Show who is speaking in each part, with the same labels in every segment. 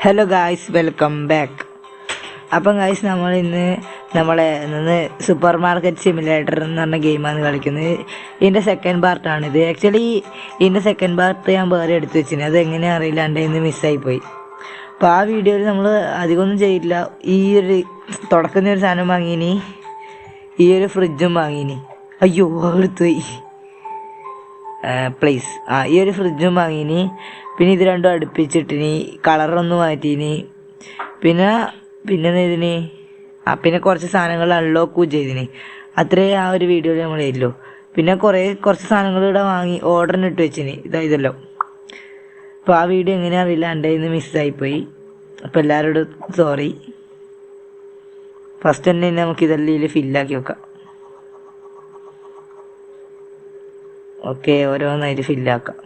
Speaker 1: Hello guys, welcome back. അപ്പം guys, ഇന്ന് super market simulator എന്ന് പറഞ്ഞ ഗെയിമാണ് കളിക്കുന്നത്. ഇതിൻ്റെ സെക്കൻഡ് പാർട്ടാണിത്. ആക്ച്വലി ഇതിൻ്റെ സെക്കൻഡ് പാർട്ട് ഞാൻ വേറെ എടുത്ത് വെച്ചിന്, അത് എങ്ങനെയാ അറിയില്ല, എൻ്റെ ഇന്ന് മിസ്സായിപ്പോയി. അപ്പോൾ ആ വീഡിയോയിൽ നമ്മൾ അധികമൊന്നും ചെയ്തില്ല. ഈ ഒരു തുടക്കുന്ന ഒരു സാധനം വാങ്ങീനി, ഈ ഒരു ഫ്രിഡ്ജും വാങ്ങീനി. അയ്യോ, എടുത്തുപോയി പ്ലീസ്. ഈ ഒരു ഫ്രിഡ്ജും വാങ്ങീനി, പിന്നെ ഇത് രണ്ടും അടുപ്പിച്ചിട്ടിനി, കളറൊന്ന് മാറ്റീനി, പിന്നെ ഇതിന് പിന്നെ കുറച്ച് സാധനങ്ങൾ അൺലോക്കും ചെയ്തിനി. അത്രേ ആ ഒരു വീഡിയോയിൽ നമ്മൾ ചെയ്തല്ലോ. പിന്നെ കുറച്ച് സാധനങ്ങൾ ഇവിടെ വാങ്ങി ഓർഡറിന് ഇട്ട് വെച്ചിനി, ഇതല്ലോ. അപ്പോൾ ആ വീഡിയോ എങ്ങനെയാ അറിയില്ല, എൻ്റെ ഇന്ന് മിസ്സായിപ്പോയി. അപ്പോൾ എല്ലാവരോടും സോറി. ഫസ്റ്റ് തന്നെ നമുക്കിതെല്ലാം ഫില്ലാക്കി വെക്കാം. ഓക്കെ, ഓരോന്നായിട്ട് ഫില്ലാക്കാം.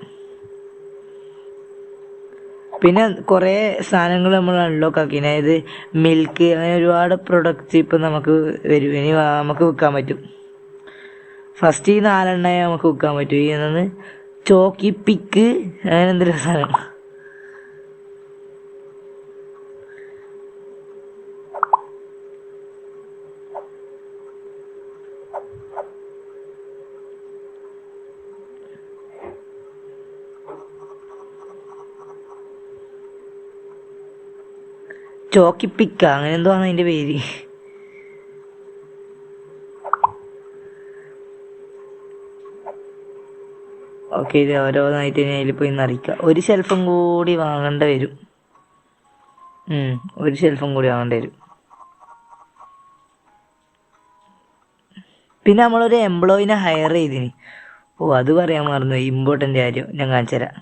Speaker 1: പിന്നെ കുറേ സാധനങ്ങൾ നമ്മൾ അൺലോക്ക് ആക്കി, അതായത് മിൽക്ക്, അങ്ങനെ ഒരുപാട് പ്രൊഡക്റ്റ്സ് ഇപ്പം നമുക്ക് വരും. ഇനി നമുക്ക് വിൽക്കാൻ പറ്റും. ഫസ്റ്റ് ഈ 4 നമുക്ക് വിൽക്കാൻ പറ്റും. ഈ ചോക്കി പിക്ക്, അങ്ങനെ എന്തൊരു സാധനം. ചോക്കിപ്പിക്ക, അങ്ങനെ എന്തോ ആണ് അതിൻ്റെ പേര്. ഓക്കെ, ഇത് ഓരോന്നായിട്ട് അതിൽ പോയി നിറയ്ക്കുക. ഒരു ഷെൽഫും കൂടി വാങ്ങേണ്ടി വരും. ഒരു ഷെൽഫും കൂടി വാങ്ങേണ്ടി വരും. പിന്നെ നമ്മളൊരു എംപ്ലോയിനെ ഹയർ ചെയ്തിന്. അത് പറയാൻ മറന്നു, ഇമ്പോർട്ടൻ്റ് കാര്യം ഞാൻ കാണിച്ചു തരാം.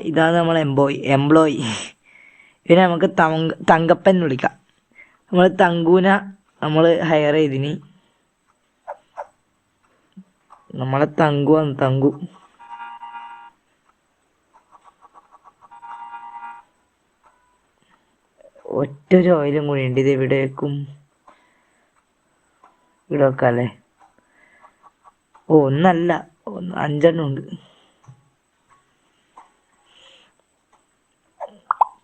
Speaker 1: ഇതാണ് നമ്മളെ എംപ്ലോയി. പിന്നെ നമുക്ക് തങ്കപ്പൻ വിളിക്കാം. നമ്മൾ തങ്കൂന നമ്മൾ ഹയർ ചെയ്തിനി. നമ്മളെ തങ്കു. ഒറ്റൊരു ഓയിലും കൂടി ഉണ്ട്. ഇത് എവിടേക്കും ഇവിടെ വെക്കാം അല്ലേ? ഒന്നല്ല, 5 ഉണ്ട്.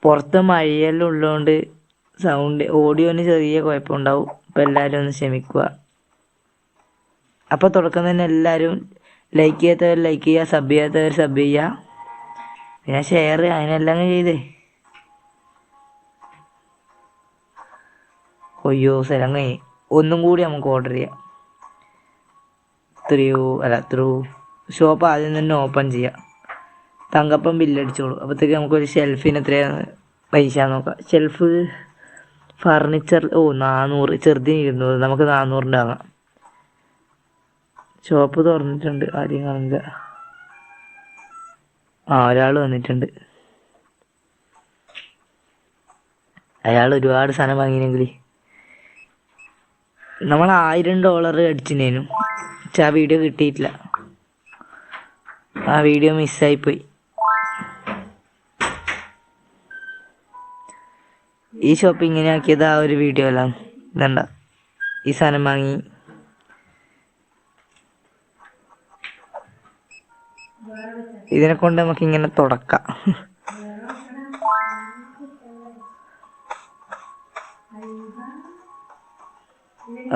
Speaker 1: പുറത്ത് മഴയെല്ലാം ഉള്ളതുകൊണ്ട് ഓഡിയോന് ചെറിയ കുഴപ്പമുണ്ടാവും. അപ്പോൾ എല്ലാവരും ഒന്ന് ക്ഷമിക്കുക. അപ്പോൾ തുടക്കം തന്നെ എല്ലാവരും ലൈക്ക് ചെയ്യാത്തവർ ലൈക്ക് ചെയ്യുക, സബ് ചെയ്യാത്തവർ സബ് ചെയ്യുക, പിന്നെ ഷെയർ, അതിനെല്ലാം ചെയ്തേ. ഒയ്യോ, സ്ഥലം കഴിഞ്ഞ്. ഒന്നും കൂടി നമുക്ക് ഓർഡർ ചെയ്യാം. ത്രൂ ഷോപ്പ് ആദ്യം തന്നെ ഓപ്പൺ ചെയ്യാം. തങ്കപ്പം ബില്ലടിച്ചോളൂ. അപ്പോഴത്തേക്ക് നമുക്കൊരു ഷെൽഫിന് എത്രയാണ് പൈസ നോക്കാം. ഷെൽഫ് ഫർണിച്ചർ 400, ചെറുതിന് 200, നമുക്ക് 400 വാങ്ങാം. ഷോപ്പ് തുറന്നിട്ടുണ്ട്, ആരെയും കാണില്ല. ഒരാൾ വന്നിട്ടുണ്ട്. അയാൾ ഒരുപാട് സാധനം വാങ്ങിയെങ്കിൽ നമ്മൾ $1000 അടിച്ചിനേനും. പക്ഷെ ആ വീഡിയോ കിട്ടിയിട്ടില്ല. ആ വീഡിയോ മിസ്സായിപ്പോയി. ഈ ഷോപ്പ് ഇങ്ങനെ ആക്കിയത് ആ ഒരു വീഡിയോ അല്ല. ഇതണ്ട, ഈ സാധനം വാങ്ങി. ഇതിനെ കൊണ്ട് നമുക്കിങ്ങനെ തുടക്കാം.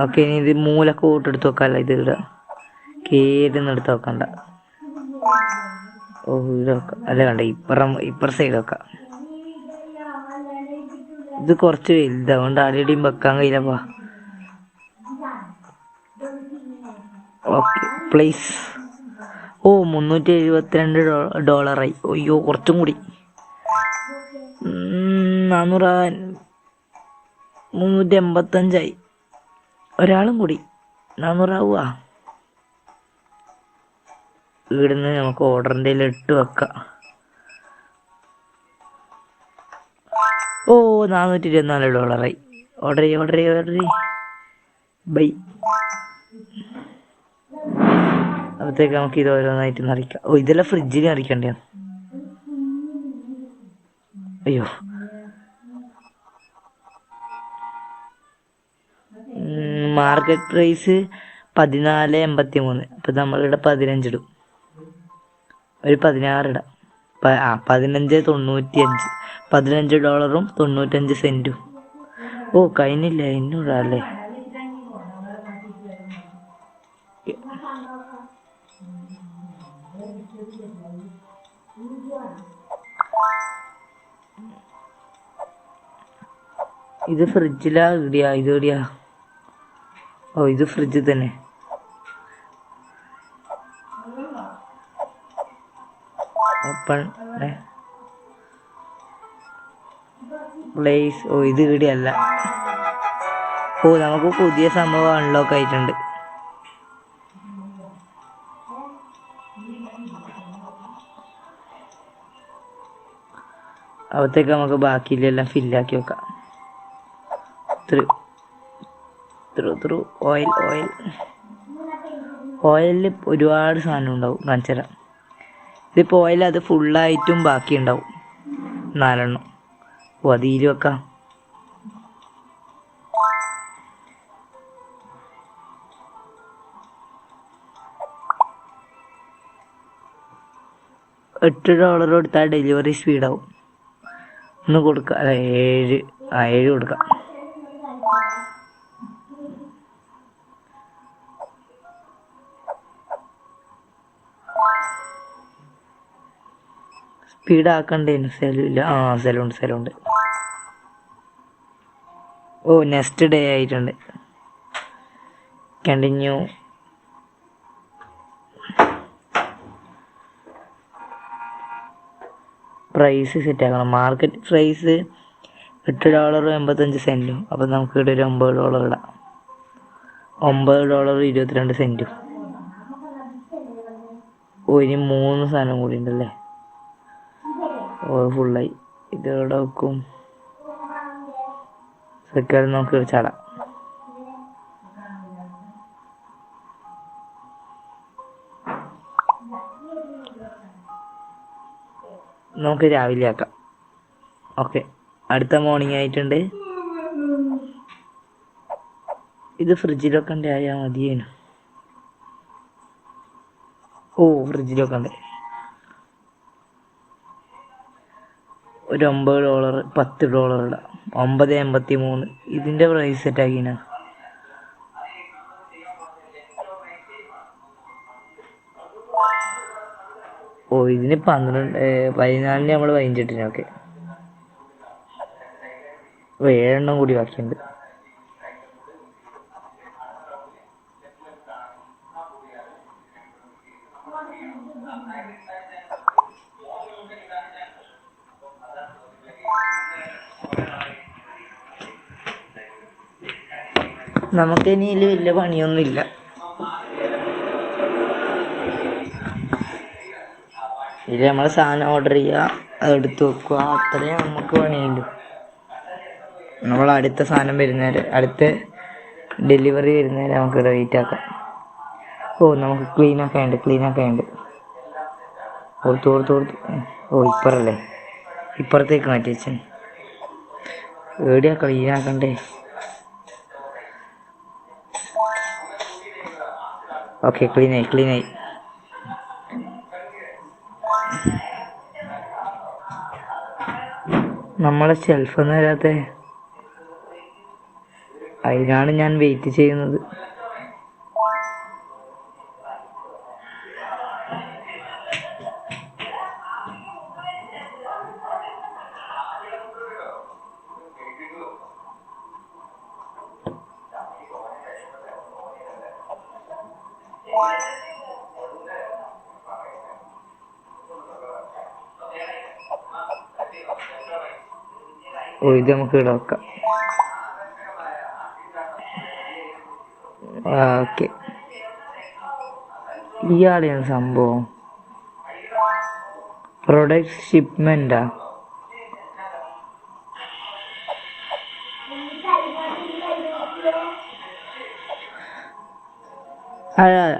Speaker 1: ഓക്കെ, ഇനി ഇത് മൂലൊക്കെ കൂട്ടെടുത്ത് വെക്കാമല്ലോ. ഇത് ഇടുക, കേടുന്ന് എടുത്ത് വെക്കണ്ട. ഇത് വെക്കാം, അല്ല വേണ്ട, ഇപ്പുറ സൈഡ് വെക്കാം. ഇത് കുറച്ച് വലുതാവുകൊണ്ട് ആരുടെയും വെക്കാൻ കഴിയില്ലപ്പാ. Okay, place. $372. അയ്യോ, കുറച്ചും കൂടി. 385. ഒരാളും കൂടി 400 ആവുക. ഇവിടുന്ന് നമുക്ക് ഓർഡറിൻ്റെ ഇട്ട് വെക്കാം. $424. ഓർഡർ ചെയ്യ്. ബൈ. അപ്പോഴത്തേക്ക് നമുക്ക് ഇത് ഓരോന്നായിട്ട് നിറയ്ക്കാം. ഇതെല്ലാം ഫ്രിഡ്ജിൽ നിറയ്ക്കണ്ടേ? അയ്യോ, മാർക്കറ്റ് പ്രൈസ് 14.83. അപ്പം നമ്മളിവിടെ 15 ഇടും. ഒരു 16 ഇടാം. $15.95, $15.95. ഓ കഴിഞ്ഞില്ല, ഇന്നൂറല്ലേ. ഇത് ഫ്രിഡ്ജിലാ ഇടിയാ? ഇത് എവിടെയാ? ഓ ഇത് ഫ്രിഡ്ജിൽ തന്നെ. Open place. ഓ ഇത് ഇവിടെയല്ല. ഓ നമുക്ക് പുതിയ സംഭവം അൺലോക്ക് ആയിട്ടുണ്ട്. അവിടത്തേക്ക് നമുക്ക് ബാക്കിയില്ലെല്ലാം ഫില്ലാക്കി വെക്കാം. ത്രൂ ഓയിലിൽ ഒരുപാട് സാധനം ഉണ്ടാവും, കാണിച്ചു തരാം. ഇതിപ്പോൾ ഓയിൽ അത് ഫുള്ളായിട്ടും ബാക്കി ഉണ്ടാവും, 4 ഓ അതിൽ വെക്കാം. $8 കൊടുത്താൽ ഡെലിവറി സ്പീഡാവും. ഒന്ന് കൊടുക്കാം, അല്ല 7 കൊടുക്കാം. സ്പീഡാക്കണ്ടേനു. സെല്ലില്ല. സെലുണ്ട്. ഓ നെക്സ്റ്റ് ഡേ ആയിട്ടുണ്ട്. കണ്ടിന്യൂ. പ്രൈസ് സെറ്റ് ആക്കണം. Market price $8.85. അപ്പം നമുക്ക് ഇവിടെ ഒരു $9 ഇടാം. $9.22. ഓ ഇനി 3 സാധനം കൂടി ഉണ്ടല്ലേ. ഓ ഫുള്ളായി. ഇതെവിടെ വെക്കും? സെക്കൻഡ് നമുക്ക് ചാടാം. നമുക്ക് രാവിലെ ആക്കാം. ഓക്കെ, അടുത്ത മോർണിംഗ് ആയിട്ടുണ്ട്. ഇത് ഫ്രിഡ്ജിലൊക്കെ ഉണ്ട്, ആയാൽ മതിയേനു. ഓ ഫ്രിഡ്ജിലൊക്കെ ഉണ്ട്. ഒരു $9, $10 ഇടാം. $9.83. ഇതിൻ്റെ പ്രൈസ് സെറ്റാക്കിന. ഓ ഇതിന് 14 നമ്മൾ 15. ഓക്കെ, 7 കൂടി ബാക്കിയുണ്ട്. നമുക്കിനി ഇതിൽ വലിയ പണിയൊന്നുമില്ല. ഇതിൽ നമ്മൾ സാധനം ഓർഡർ ചെയ്യുക, അതെടുത്ത് വെക്കുക, അത്രയും നമുക്ക് പണിയുള്ളൂ. നമ്മൾ അടുത്ത സാധനം വരുന്നവരെ, അടുത്ത ഡെലിവറി വരുന്നവരെ നമുക്ക് വെയിറ്റ് ആക്കാം. ഓ നമുക്ക് ക്ലീനൊക്കെ ഉണ്ട്. കൊടുത്തു. ഓ ഇപ്പറല്ലേ, ഇപ്പുറത്തേക്ക് മാറ്റി വെച്ചു. എവിടെയാ ക്ലീനാക്കണ്ടേ? ഓക്കെ, ക്ലീനായി. നമ്മളെ ഷെൽഫൊന്നും വരാത്തെ, അതിനാണ് ഞാൻ വെയിറ്റ് ചെയ്യുന്നത്. ഓ ഇത് നമുക്ക് ഇവിടെ വെക്കാം. ഓക്കെ, ഇയാളെയാണ് സംഭവം. പ്രൊഡക്റ്റ് ഷിപ്മെന്റാ?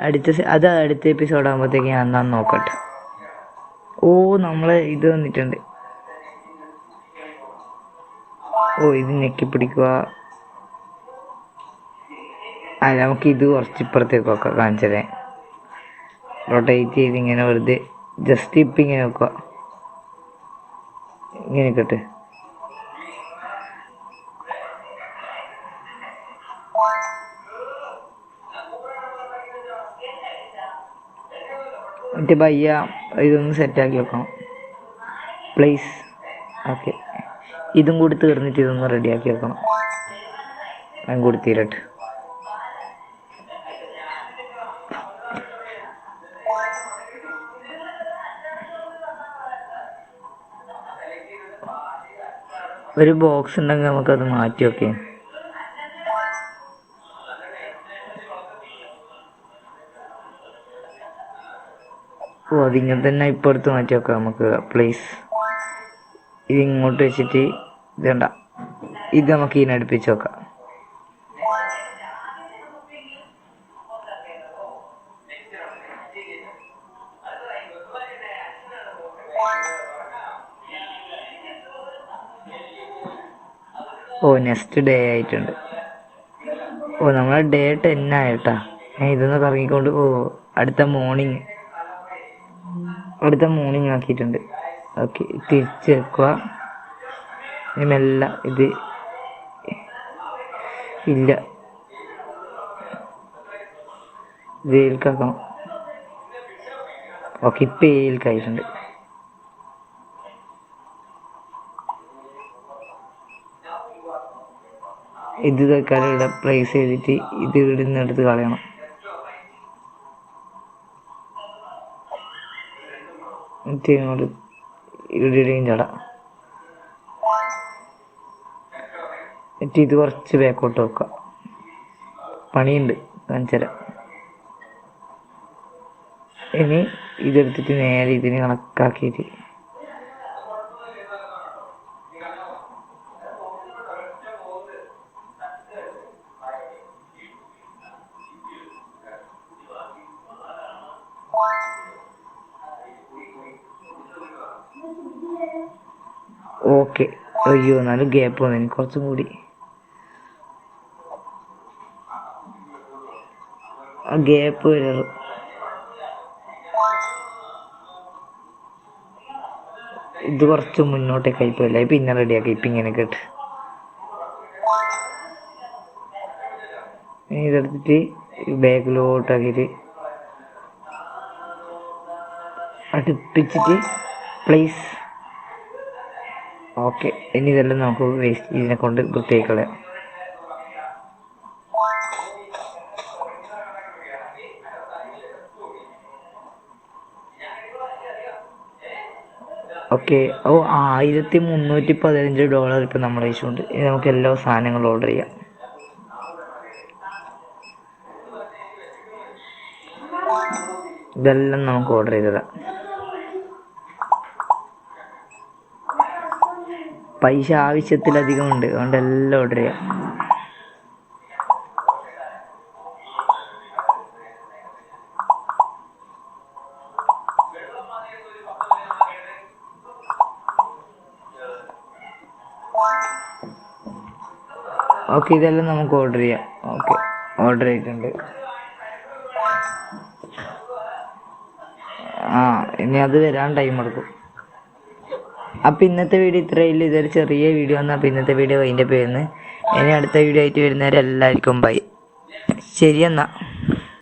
Speaker 1: അടുത്ത എപ്പിസോഡ് ആകുമ്പോഴത്തേക്ക് ഞാൻ നോക്കട്ടെ. ഓ നമ്മളെ ഇത് വന്നിട്ടുണ്ട്. ഓ ഇത് ഞെക്കി പിടിക്കുക. നമുക്ക് ഇത് കുറച്ച് ഇപ്പുറത്തേക്ക് വെക്കാം, കാണിച്ചതേ. റൊട്ടേറ്റ് ചെയ്ത് ഇങ്ങനെ വെറുതെ ജസ്റ്റ് ഇപ്പം ഇങ്ങനെ വെക്കുക. ഇങ്ങനെ കേട്ടെ. മറ്റേ ഭയ്യ ഇതൊന്ന് സെറ്റാക്കി വെക്കണം പ്ലീസ്. ഓക്കെ, ഇതും കൂടി തീർന്നിട്ട് ഇതൊന്ന് റെഡിയാക്കി വെക്കണം. ഞാൻ കൂടി തീരട്ടെ. ഒരു ബോക്സ് ഉണ്ടെങ്കിൽ നമുക്കത് മാറ്റി വെക്കാം. ഓ, അതിങ്ങനെ തന്നെ ഇപ്പോൾ എടുത്ത് മാറ്റി വെക്കാം നമുക്ക് പ്ലീസ്. ഇത് ഇങ്ങോട്ട് വെച്ചിട്ട് ഇത് വേണ്ട, ഇത് നമുക്ക് ഇതിനടുപ്പിച്ച് വെക്കാം. ഓ, നെക്സ്റ്റ് ഡേ ആയിട്ടുണ്ട്. ഓ, നമ്മളെ ഡേ 10 ആയിട്ടാ. ഞാൻ ഇതൊന്ന് കറങ്ങിക്കൊണ്ട് അടുത്ത മോർണിംഗ് ആക്കിയിട്ടുണ്ട്. ഓക്കെ, തിരിച്ച് വെക്കുക. മെല്ലെ ഇത് ഇല്ല, വെയിൽക്കാക്കണം. ഓക്കെ, ഇപ്പം വെയിൽക്കായിട്ടുണ്ട്. ഇത് തൽക്കാലം ഇവിടെ പ്ലേസ് ചെയ്തിട്ട് ഇത് ഇടുന്നെടുത്ത് കളയണം. എന്നിട്ട് ഇങ്ങോട്ട് ഇവിടെയും ചട. എന്നിട്ട് ഇത് കുറച്ച് ബാക്കോട്ട് വെക്കാം. പണിയുണ്ട്, കാണിച്ചുതരാം. ഇനി ഇതെടുത്തിട്ട് നേരെ ഇതിന് കണക്കാക്കിയിട്ട് ഓക്കെ. അയ്യോ, എന്നാലും ഗ്യാപ്പ് വന്നു. എനിക്ക് കുറച്ചും കൂടി ഗ്യാപ്പ് വരും. ഇത് കുറച്ച് മുന്നോട്ടേക്ക് ആയിപ്പോയില്ല, പിന്നെ റെഡിയാക്കി. ഇപ്പം ഇങ്ങനെ കേട്ട് ഇതെടുത്തിട്ട് ബാക്കിലോട്ടാക്കിയിട്ട് അടുപ്പിച്ചിട്ട് പ്ലീസ്. ഓക്കെ, ഇനി ഇതെല്ലാം നമുക്ക് വേസ്റ്റ് ഇതിനെ കൊണ്ട് വൃത്തിയാക്കി കളയാം. ഓക്കെ. ഓ, $1315 ഇപ്പം നമ്മൾ അയച്ചുകൊണ്ട് ഇനി നമുക്ക് എല്ലാ സാധനങ്ങളും ഓർഡർ ചെയ്യാം. ഇതെല്ലാം നമുക്ക് ഓർഡർ ചെയ്തതാണ്. പൈസ ആവശ്യത്തിലധികം ഉണ്ട്, അതുകൊണ്ട് എല്ലാം ഓർഡർ ചെയ്യാം. ഓക്കെ, ഇതെല്ലാം നമുക്ക് ഓർഡർ ചെയ്യാം. ഓക്കെ, ഓർഡർ ചെയ്തിട്ടുണ്ട്. ഇനി അത് വരാൻ ടൈം എടുക്കും. അപ്പം ഇന്നത്തെ വീഡിയോ ഇത്രയില്ല. ഇതൊരു ചെറിയ വീഡിയോ ആണ്. അപ്പം ഇന്നത്തെ വീഡിയോ അതിൻ്റെ പേരുന്ന്. ഇനി അടുത്ത വീഡിയോ ആയിട്ട് വരുന്നവരെല്ലാവർക്കും ബൈ. ശരി എന്നാൽ.